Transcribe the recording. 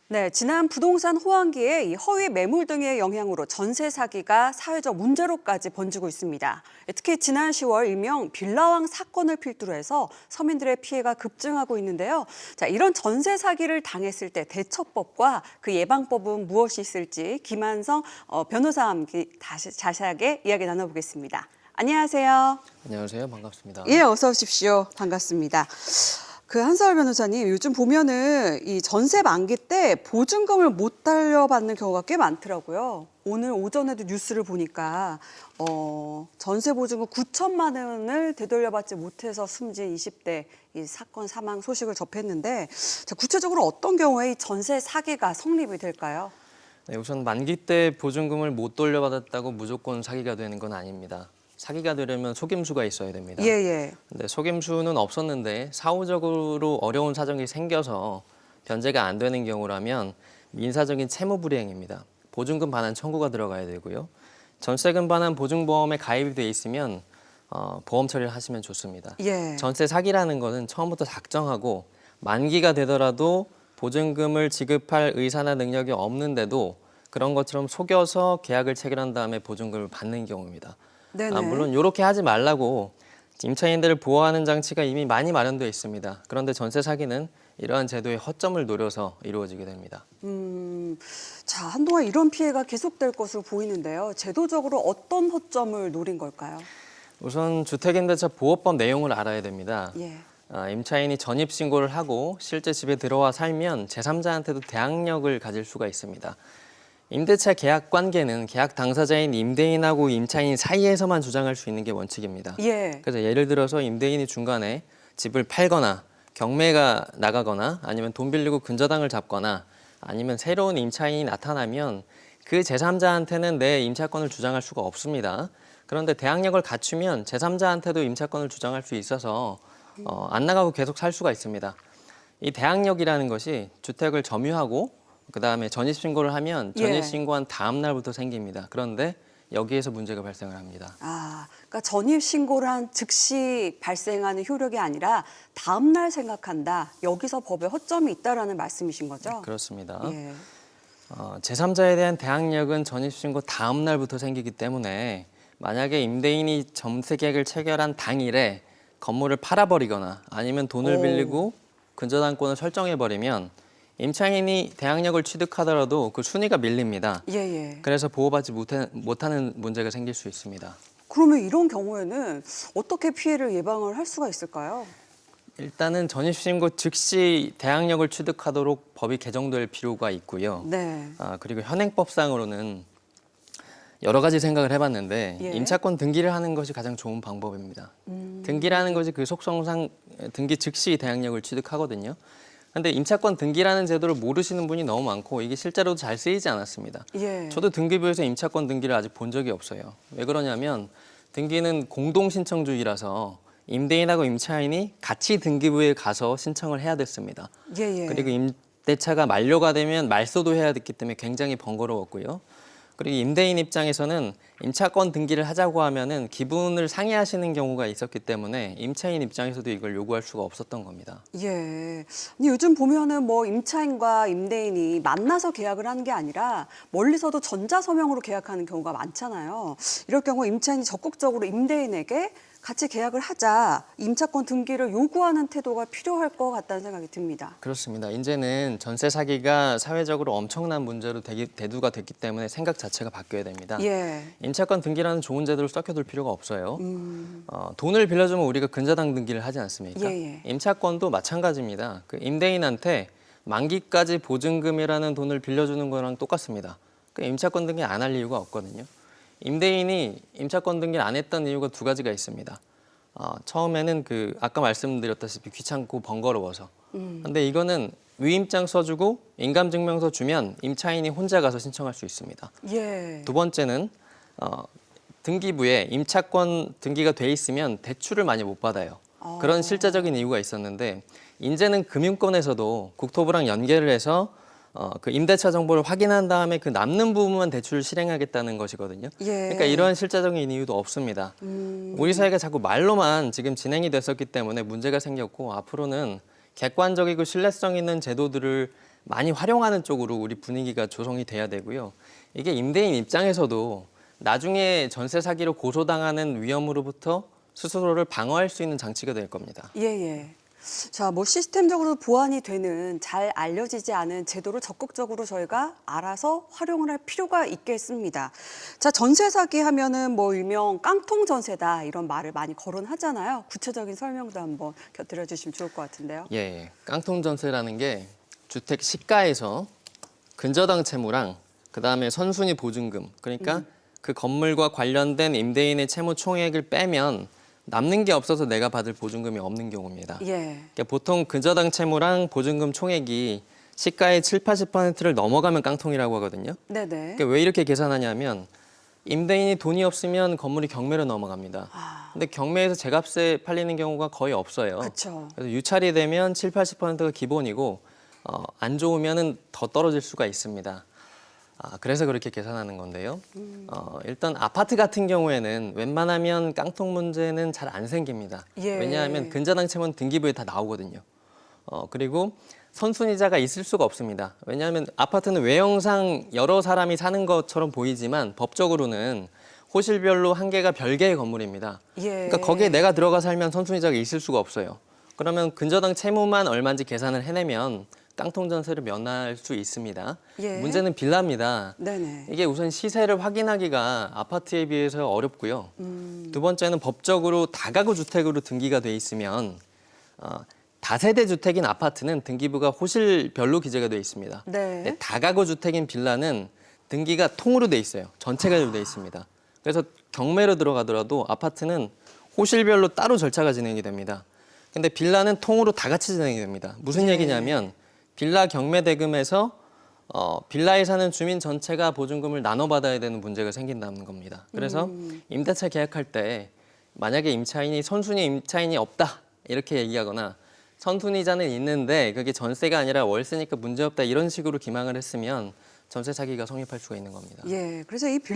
네, 지난 부동산 호황기에 이 허위 매물 등의 영향으로 전세 사기가 사회적 문제로까지 번지고 있습니다. 특히 지난 10월 일명 빌라왕 사건을 필두로 해서 서민들의 피해가 급증하고 있는데요. 자, 이런 전세 사기를 당했을 때 대처법과 그 예방법은 무엇이 있을지 김한성 변호사와 함께 다시 자세하게 이야기 나눠보겠습니다. 안녕하세요. 안녕하세요. 반갑습니다. 예, 어서 오십시오. 반갑습니다. 그 한서울 변호사님, 요즘 보면은 이 전세 만기 때 보증금을 못 달려받는 경우가 꽤 많더라고요. 오늘 오전에도 뉴스를 보니까 전세 보증금 9천만 원을 되돌려받지 못해서 숨진 20대 이 사건 사망 소식을 접했는데, 자, 구체적으로 어떤 경우에 이 전세 사기가 성립이 될까요? 네, 우선 만기 때 보증금을 못 돌려받았다고 무조건 사기가 되는 건 아닙니다. 사기가 되려면 속임수가 있어야 됩니다. 예. 근데 속임수는 없었는데 사후적으로 어려운 사정이 생겨서 변제가 안 되는 경우라면 민사적인 채무불이행입니다. 보증금 반환 청구가 들어가야 되고요. 전세금 반환 보증보험에 가입이 돼 있으면 보험 처리를 하시면 좋습니다. 예. 전세 사기라는 것은 처음부터 작정하고 만기가 되더라도 보증금을 지급할 의사나 능력이 없는데도 그런 것처럼 속여서 계약을 체결한 다음에 보증금을 받는 경우입니다. 네네. 물론 이렇게 하지 말라고 임차인들을 보호하는 장치가 이미 많이 마련되어 있습니다. 그런데 전세 사기는 이러한 제도의 허점을 노려서 이루어지게 됩니다. 자, 한동안 이런 피해가 계속될 것으로 보이는데요. 제도적으로 어떤 허점을 노린 걸까요? 우선 주택임대차 보호법 내용을 알아야 됩니다. 예. 임차인이 전입신고를 하고 실제 집에 들어와 살면 제3자한테도 대항력을 가질 수가 있습니다. 임대차 계약 관계는 계약 당사자인 임대인하고 임차인 사이에서만 주장할 수 있는 게 원칙입니다. 예. 그래서 예를 들어서 임대인이 중간에 집을 팔거나 경매가 나가거나 아니면 돈 빌리고 근저당을 잡거나 아니면 새로운 임차인이 나타나면 그 제3자한테는 내 임차권을 주장할 수가 없습니다. 그런데 대항력을 갖추면 제3자한테도 임차권을 주장할 수 있어서 안 나가고 계속 살 수가 있습니다. 이 대항력이라는 것이 주택을 점유하고 그다음에 전입신고를 하면 전입신고한 다음 날부터 생깁니다. 그런데 여기에서 문제가 발생을 합니다. 그러니까 전입신고를 한 즉시 발생하는 효력이 아니라 다음 날 생각한다. 여기서 법에 허점이 있다라는 말씀이신 거죠? 그렇습니다. 예. 제3자에 대한 대항력은 전입신고 다음 날부터 생기기 때문에 만약에 임대인이 전세 계약을 체결한 당일에 건물을 팔아버리거나 아니면 돈을 빌리고 근저당권을 설정해버리면 임차인이 대항력을 취득하더라도 그 순위가 밀립니다. 예. 그래서 보호받지 못하는 문제가 생길 수 있습니다. 그러면 이런 경우에는 어떻게 피해를 예방을 할 수가 있을까요? 일단은 전입신고 즉시 대항력을 취득하도록 법이 개정될 필요가 있고요. 네. 그리고 현행법상으로는 여러 가지 생각을 해봤는데 예. 임차권 등기를 하는 것이 가장 좋은 방법입니다. 등기라는 것이 그 속성상 등기 즉시 대항력을 취득하거든요. 근데 임차권 등기라는 제도를 모르시는 분이 너무 많고 이게 실제로도 잘 쓰이지 않았습니다. 예. 저도 등기부에서 임차권 등기를 아직 본 적이 없어요. 왜 그러냐면 등기는 공동신청주의라서 임대인하고 임차인이 같이 등기부에 가서 신청을 해야 됐습니다. 예. 그리고 임대차가 만료가 되면 말소도 해야 됐기 때문에 굉장히 번거로웠고요. 그리고 임대인 입장에서는 임차권 등기를 하자고 하면은 기분을 상해하시는 경우가 있었기 때문에 임차인 입장에서도 이걸 요구할 수가 없었던 겁니다. 예. 근데 요즘 보면은 뭐 임차인과 임대인이 만나서 계약을 하는 게 아니라 멀리서도 전자서명으로 계약하는 경우가 많잖아요. 이럴 경우 임차인이 적극적으로 임대인에게 같이 계약을 하자 임차권 등기를 요구하는 태도가 필요할 것 같다는 생각이 듭니다. 그렇습니다. 이제는 전세 사기가 사회적으로 엄청난 문제로 대두가 됐기 때문에 생각 자체가 바뀌어야 됩니다. 예. 임차권 등기라는 좋은 제도를 썩혀둘 필요가 없어요. 돈을 빌려주면 우리가 근저당 등기를 하지 않습니까? 예. 임차권도 마찬가지입니다. 그 임대인한테 만기까지 보증금이라는 돈을 빌려주는 거랑 똑같습니다. 그 임차권 등기 안 할 이유가 없거든요. 임대인이 임차권 등기를 안 했던 이유가 두 가지가 있습니다. 처음에는 아까 말씀드렸다시피 귀찮고 번거로워서. 근데 이거는 위임장 써주고 인감증명서 주면 임차인이 혼자 가서 신청할 수 있습니다. 예. 두 번째는 등기부에 임차권 등기가 돼 있으면 대출을 많이 못 받아요. 그런 실제적인 이유가 있었는데 이제는 금융권에서도 국토부랑 연계를 해서 그 임대차 정보를 확인한 다음에 그 남는 부분만 대출을 실행하겠다는 것이거든요. 예. 그러니까 이러한 실제적인 이유도 없습니다. 우리 사회가 자꾸 말로만 지금 진행이 됐었기 때문에 문제가 생겼고 앞으로는 객관적이고 신뢰성 있는 제도들을 많이 활용하는 쪽으로 우리 분위기가 조성이 돼야 되고요. 이게 임대인 입장에서도 나중에 전세 사기로 고소당하는 위험으로부터 스스로를 방어할 수 있는 장치가 될 겁니다. 예, 예. 자, 뭐 시스템적으로 보완이 되는 잘 알려지지 않은 제도를 적극적으로 저희가 알아서 활용을 할 필요가 있겠습니다. 자, 전세 사기 하면은 뭐 일명 깡통 전세다 이런 말을 많이 거론하잖아요. 구체적인 설명도 한번 곁들여 주시면 좋을 것 같은데요. 예, 깡통 전세라는 게 주택 시가에서 근저당 채무랑 그다음에 선순위 보증금, 그러니까 그 건물과 관련된 임대인의 채무 총액을 빼면 남는 게 없어서 내가 받을 보증금이 없는 경우입니다. 예. 그러니까 보통 근저당 채무랑 보증금 총액이 시가의 7, 80%를 넘어가면 깡통이라고 하거든요. 네네. 그러니까 왜 이렇게 계산하냐면 임대인이 돈이 없으면 건물이 경매로 넘어갑니다. 근데 경매에서 제값에 팔리는 경우가 거의 없어요. 그렇죠. 그래서 유찰이 되면 7, 80%가 기본이고 안 좋으면은 더 떨어질 수가 있습니다. 그래서 그렇게 계산하는 건데요. 일단 아파트 같은 경우에는 웬만하면 깡통 문제는 잘 안 생깁니다. 예. 왜냐하면 근저당 채무는 등기부에 다 나오거든요. 그리고 선순위자가 있을 수가 없습니다. 왜냐하면 아파트는 외형상 여러 사람이 사는 것처럼 보이지만 법적으로는 호실별로 한 개가 별개의 건물입니다. 예. 그러니까 거기에 내가 들어가 살면 선순위자가 있을 수가 없어요. 그러면 근저당 채무만 얼마인지 계산을 해내면 깡통 전세를 면할 수 있습니다. 예. 문제는 빌라입니다. 네네. 이게 우선 시세를 확인하기가 아파트에 비해서 어렵고요. 두 번째는 법적으로 다가구 주택으로 등기가 돼 있으면 다세대 주택인 아파트는 등기부가 호실별로 기재가 돼 있습니다. 네. 근데 다가구 주택인 빌라는 등기가 통으로 돼 있어요. 전체가 돼 있습니다. 그래서 경매로 들어가더라도 아파트는 호실별로 따로 절차가 진행이 됩니다. 근데 빌라는 통으로 다 같이 진행이 됩니다. 무슨 예. 얘기냐면 빌라 경매 대금에서 빌라에 사는 주민 전체가 보증금을 나눠 받아야 되는 문제가 생긴다는 겁니다. 그래서 임대차 계약할 때 만약에 임차인이 선순위 임차인이 없다 이렇게 얘기하거나 선순위자는 있는데 그게 전세가 아니라 월세니까 문제없다 이런 식으로 기망을 했으면 전세 사기가 성립할 수가 있는 겁니다. 예. 그래서 이 빌라